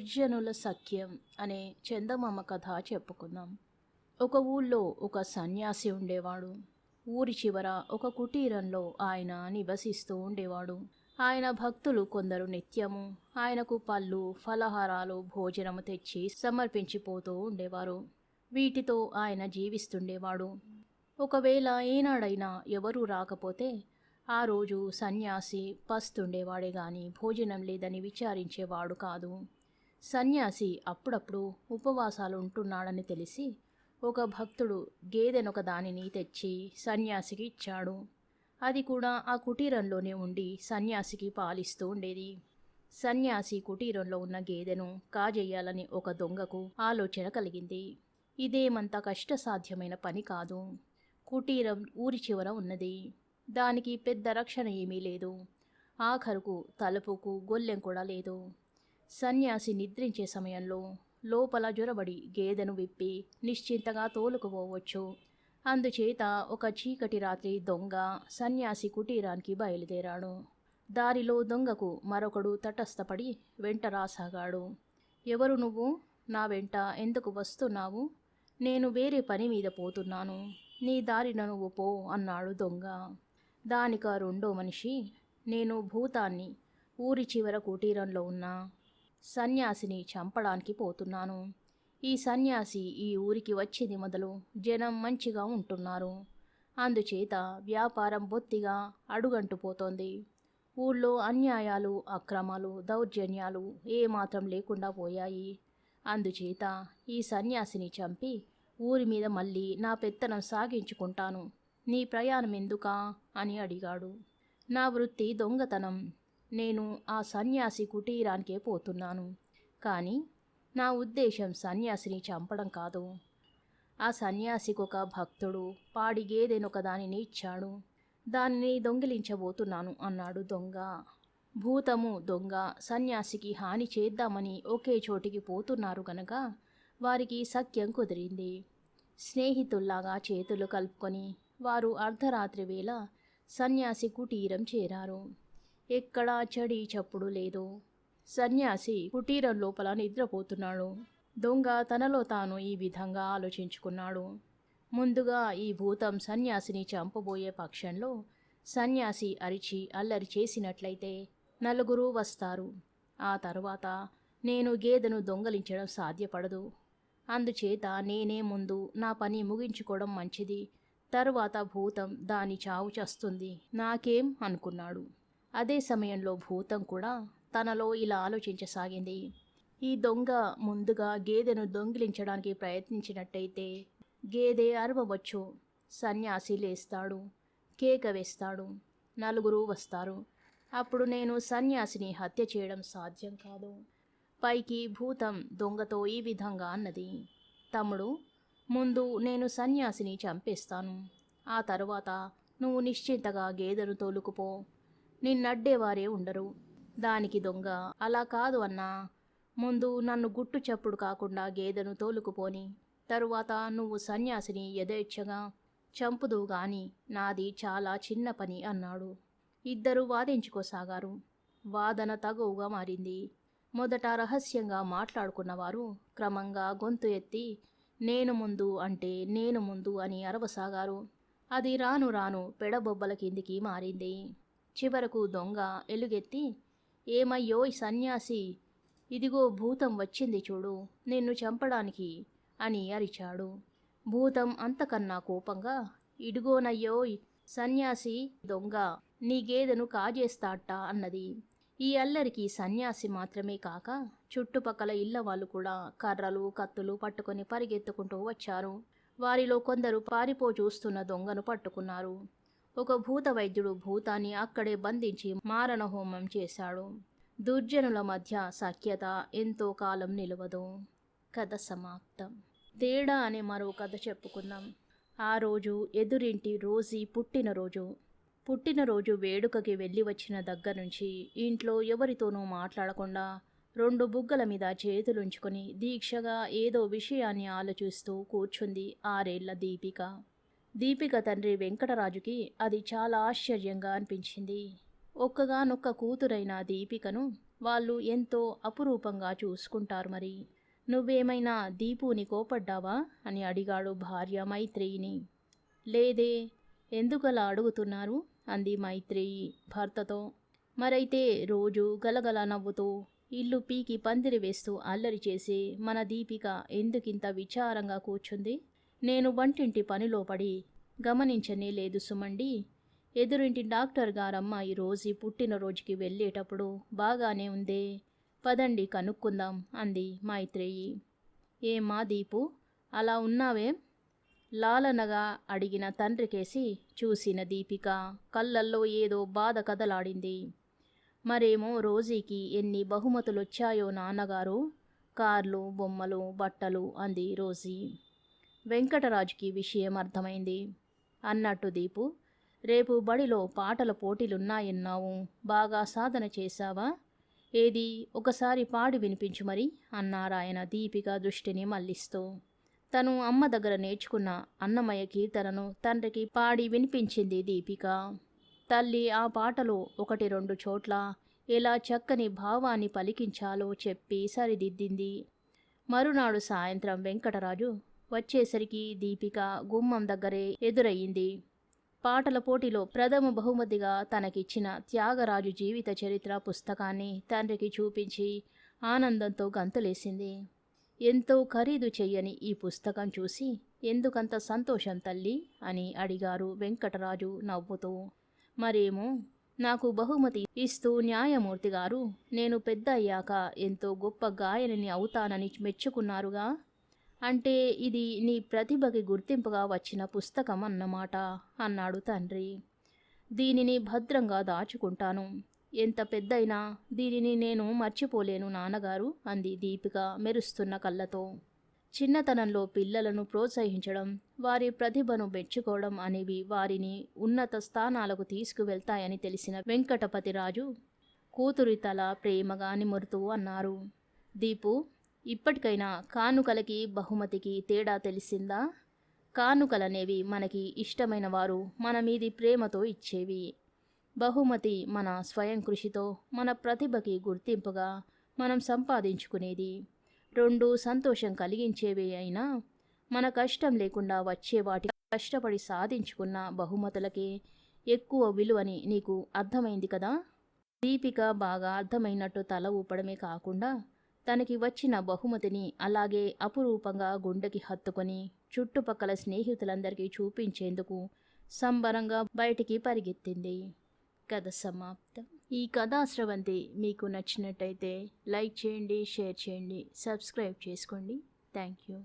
దుర్జనుల సఖ్యం అనే చందమామ కథ చెప్పుకుందాం. ఒక ఊళ్ళో ఒక సన్యాసి ఉండేవాడు. ఊరి చివర ఒక కుటీరంలో ఆయన నివసిస్తూ ఉండేవాడు. ఆయన భక్తులు కొందరు నిత్యము ఆయనకు పళ్ళు, ఫలహారాలు, భోజనము తెచ్చి సమర్పించిపోతూ ఉండేవారు. వీటితో ఆయన జీవిస్తుండేవాడు. ఒకవేళ ఏనాడైనా ఎవరూ రాకపోతే ఆ రోజు సన్యాసి పస్తుండేవాడే గాని భోజనం లేదని విచారించేవాడు కాదు. సన్యాసి అప్పుడప్పుడు ఉపవాసాలు ఉంటున్నాడని తెలిసి ఒక భక్తుడు గేదెనొక దానిని తెచ్చి సన్యాసికి ఇచ్చాడు. అది కూడా ఆ కుటీరంలోనే ఉండి సన్యాసికి పాలిస్తూ ఉండేది. సన్యాసి కుటీరంలో ఉన్న గేదెను కాజేయాలని ఒక దొంగకు ఆలోచన కలిగింది. ఇదేమంత కష్టసాధ్యమైన పని కాదు. కుటీరం ఊరి చివర ఉన్నది. దానికి పెద్ద రక్షణ ఏమీ లేదు. ఆఖరుకు తలుపుకు గొల్లెం కూడా లేదు. సన్యాసి నిద్రించే సమయంలో లోపల జొరబడి గేదెను విప్పి నిశ్చింతగా తోలుకుపోవచ్చు. అందుచేత ఒక చీకటి రాత్రి దొంగ సన్యాసి కుటీరానికి బయలుదేరాడు. దారిలో దొంగకు మరొకడు తటస్థపడి వెంట రాసాగాడు. ఎవరు నువ్వు? నా వెంట ఎందుకు వస్తున్నావు? నేను వేరే పని మీద పోతున్నాను. నీ దారిన నువ్వు పో అన్నాడు దొంగ. దానిక రెండో మనిషి, నేను భూతాన్ని, ఊరి చివర కుటీరంలో ఉన్న సన్యాసిని చంపడానికి పోతున్నాను. ఈ సన్యాసి ఈ ఊరికి వచ్చింది మొదలు జనం మంచిగా ఉంటున్నారు. అందుచేత వ్యాపారం బొత్తిగా అడుగంటు పోతోంది. ఊళ్ళో అన్యాయాలు, అక్రమాలు, దౌర్జన్యాలు ఏమాత్రం లేకుండా పోయాయి. అందుచేత ఈ సన్యాసిని చంపి ఊరి మీద మళ్ళీ నా పెత్తనం సాగించుకుంటాను. నీ ప్రయాణం ఎందుకా అని అడిగాడు. నా వృత్తి దొంగతనం. నేను ఆ సన్యాసి కుటీరానికే పోతున్నాను. కానీ నా ఉద్దేశం సన్యాసిని చంపడం కాదు. ఆ సన్యాసికి ఒక భక్తుడు పాడి గేదెనొక దానిని ఇచ్చాడు. దానిని దొంగిలించబోతున్నాను అన్నాడు దొంగ. భూతము, దొంగ సన్యాసికి హాని చేద్దామని ఒకే చోటికి పోతున్నారు గనక వారికి సఖ్యం కుదిరింది. స్నేహితుల్లాగా చేతులు కలుపుకొని వారు అర్ధరాత్రి వేళ సన్యాసి కుటీరం చేరారు. ఎక్కడా చడి చప్పుడు లేదు. సన్యాసి కుటీరం లోపల నిద్రపోతున్నాడు. దొంగ తనలో తాను ఈ విధంగా ఆలోచించుకున్నాడు. ముందుగా ఈ భూతం సన్యాసిని చంపబోయే పక్షంలో సన్యాసి అరిచి అల్లరి చేసినట్లయితే నలుగురు వస్తారు. ఆ తర్వాత నేను గేదెను దొంగలించడం సాధ్యపడదు. అందుచేత నేనే ముందు నా పని ముగించుకోవడం మంచిది. తరువాత భూతం దాని చావు చస్తుంది. నాకేం అనుకున్నాడు. అదే సమయంలో భూతం కూడా తనలో ఇలా ఆలోచించసాగింది. ఈ దొంగ ముందుగా గేదెను దొంగిలించడానికి ప్రయత్నించినట్టయితే గేదె అరవవచ్చు. సన్యాసి లేస్తాడు, కేక వేస్తాడు, నలుగురు వస్తారు. అప్పుడు నేను సన్యాసిని హత్య చేయడం సాధ్యం కాదు. పైకి భూతం దొంగతో ఈ విధంగా అన్నది, తమ్ముడు, ముందు నేను సన్యాసిని చంపేస్తాను. ఆ తరువాత నువ్వు నిశ్చింతగా గేదెను తోలుకుపో. నిన్నడ్డేవారే ఉండరు. దానికి దొంగ, అలా కాదు అన్నా, ముందు నన్ను గుట్టు చప్పుడు కాకుండా గేదెను తోలుకుపోని తరువాత నువ్వు సన్యాసిని యథేచ్ఛగా చంపుదువు గాని నాది చాలా చిన్న పని అన్నాడు. ఇద్దరు వాదించుకోసాగారు. వాదన తగువుగా మారింది. మొదట రహస్యంగా మాట్లాడుకున్నవారు క్రమంగా గొంతు ఎత్తి నేను ముందు అంటే నేను ముందు అని అరవసాగారు. అది రాను రాను పెడబొబ్బల కిందికి మారింది. చివరకు దొంగ ఎలుగెత్తి, ఏమయ్యోయ్ సన్యాసి, ఇదిగో భూతం వచ్చింది చూడు నిన్ను చంపడానికి అని అరిచాడు. భూతం అంతకన్నా కోపంగా, ఇడుగోనయ్యోయ్ సన్యాసి దొంగ, నీ గేదెను కాజేస్తాట అన్నది. ఈ అల్లరికి సన్యాసి మాత్రమే కాక చుట్టుపక్కల ఇళ్ల వాళ్ళు కూడా కర్రలు, కత్తులు పట్టుకొని పరిగెత్తుకుంటూ వచ్చారు. వారిలో కొందరు పారిపో చూస్తున్న దొంగను పట్టుకున్నారు. ఒక భూత వైద్యుడు భూతాన్ని అక్కడే బంధించి మారణహోమం చేశాడు. దుర్జనుల మధ్య సఖ్యత ఎంతో కాలం నిలవదు. కథ సమాప్తం. తేడా అనే మరో కథ చెప్పుకుందాం. ఆ రోజు ఎదురింటి రోజీ పుట్టినరోజు వేడుకకి వెళ్ళి వచ్చిన దగ్గర నుంచి ఇంట్లో ఎవరితోనూ మాట్లాడకుండా 2 బుగ్గల మీద చేతులుంచుకొని దీక్షగా ఏదో విషయాన్ని ఆలోచిస్తూ కూర్చుంది 6 ఏళ్ల దీపిక. దీపిక తండ్రి వెంకటరాజుకి అది చాలా ఆశ్చర్యంగా అనిపించింది. ఒక్కగానొక్క కూతురైన దీపికను వాళ్ళు ఎంతో అపురూపంగా చూసుకుంటారు మరి. నువ్వేమైనా దీపుని కోపడ్డావా అని అడిగాడు భార్య మైత్రేయిని. లేదే, ఎందుకలా అడుగుతున్నారు అంది మైత్రేయి భర్తతో. మరైతే రోజు గలగల నవ్వుతూ ఇల్లు పీకి పందిరి వేస్తూ అల్లరి చేసి మన దీపిక ఎందుకింత విచారంగా కూర్చుంది? నేను వంటింటి పనిలో పడి గమనించనే లేదు సుమండి. ఎదురింటి డాక్టర్ గారమ్మాయి రోజీ పుట్టినరోజుకి వెళ్ళేటప్పుడు బాగానే ఉందే, పదండి కనుక్కుందాం అంది మైత్రేయి. ఏమ్మా దీపు, అలా ఉన్నావే? లాలనగా అడిగిన తండ్రికేసి చూసిన దీపిక కళ్ళల్లో ఏదో బాధ కదలాడింది. మరేమో రోజీకి ఎన్ని బహుమతులొచ్చాయో నాన్నగారు, కార్లు, బొమ్మలు, బట్టలు అంది రోజీ. వెంకటరాజుకి విషయం అర్థమైంది. అన్నట్టు దీపు, రేపు బడిలో పాటల పోటీలున్నాయన్నావు, బాగా సాధన చేశావా? ఏది, ఒకసారి పాడి వినిపించు మరి అన్నారాయన దీపిక దృష్టిని మళ్లిస్తూ. తను అమ్మ దగ్గర నేర్చుకున్న అన్నమయ్య కీర్తనను తండ్రికి పాడి వినిపించింది దీపిక. తల్లి ఆ పాటలో 1-2 చోట్ల ఎలా చక్కని భావాన్ని పలికించాలో చెప్పి సరిదిద్దింది. మరునాడు సాయంత్రం వెంకటరాజు వచ్చేసరికి దీపిక గుమ్మం దగ్గరే ఎదురయ్యింది. పాటల పోటీలో ప్రథమ బహుమతిగా తనకిచ్చిన త్యాగరాజు జీవిత చరిత్ర పుస్తకాన్ని తండ్రికి చూపించి ఆనందంతో గంతులేసింది. ఎంతో ఖరీదు చెయ్యని ఈ పుస్తకం చూసి ఎందుకంత సంతోషం తల్లి అని అడిగారు వెంకటరాజు నవ్వుతూ. మరేమో, నాకు బహుమతి ఇస్తూ న్యాయమూర్తి గారు నేను పెద్ద అయ్యాక ఎంతో గొప్ప గాయనిని అవుతానని మెచ్చుకున్నారుగా. అంటే ఇది నీ ప్రతిభకి గుర్తింపుగా వచ్చిన పుస్తకం అన్నమాట అన్నాడు తండ్రి. దీనిని భద్రంగా దాచుకుంటాను. ఎంత పెద్దయినా దీనిని నేను మర్చిపోలేను నాన్నగారు అంది దీపిక మెరుస్తున్న కళ్ళతో. చిన్నతనంలో పిల్లలను ప్రోత్సహించడం, వారి ప్రతిభను మెచ్చుకోవడం అనేవి వారిని ఉన్నత స్థానాలకు తీసుకువెళ్తాయని తెలిసిన వెంకటపతిరాజు కూతురి తల ప్రేమగా నిమురుతూ అన్నారు. దీపు, ఇప్పటికైనా కానుకలకి బహుమతికి తేడా తెలిసిందా? కానుకలనేవి మనకి ఇష్టమైన వారు మన మీది ప్రేమతో ఇచ్చేవి. బహుమతి మన స్వయం కృషితో మన ప్రతిభకి గుర్తింపుగా మనం సంపాదించుకునేది. 2 సంతోషం కలిగించేవే అయినా మన కష్టం లేకుండా వచ్చే వాటి కష్టపడి సాధించుకున్న బహుమతులకే ఎక్కువ విలువని నీకు అర్థమైంది కదా. దీపిక బాగా అర్థమైనట్టు తల ఊపడమే కాకుండా తనకి వచ్చిన బహుమతిని అలాగే అపురూపంగా గుండెకి హత్తుకొని చుట్టుపక్కల స్నేహితులందరికీ చూపించేందుకు సంబరంగా బయటికి పరిగెత్తింది. కథ సమాప్తం. ఈ కథా స్రవంతి మీకు నచ్చినట్టయితే లైక్ చేయండి, షేర్ చేయండి, సబ్స్క్రైబ్ చేసుకోండి. Thank you.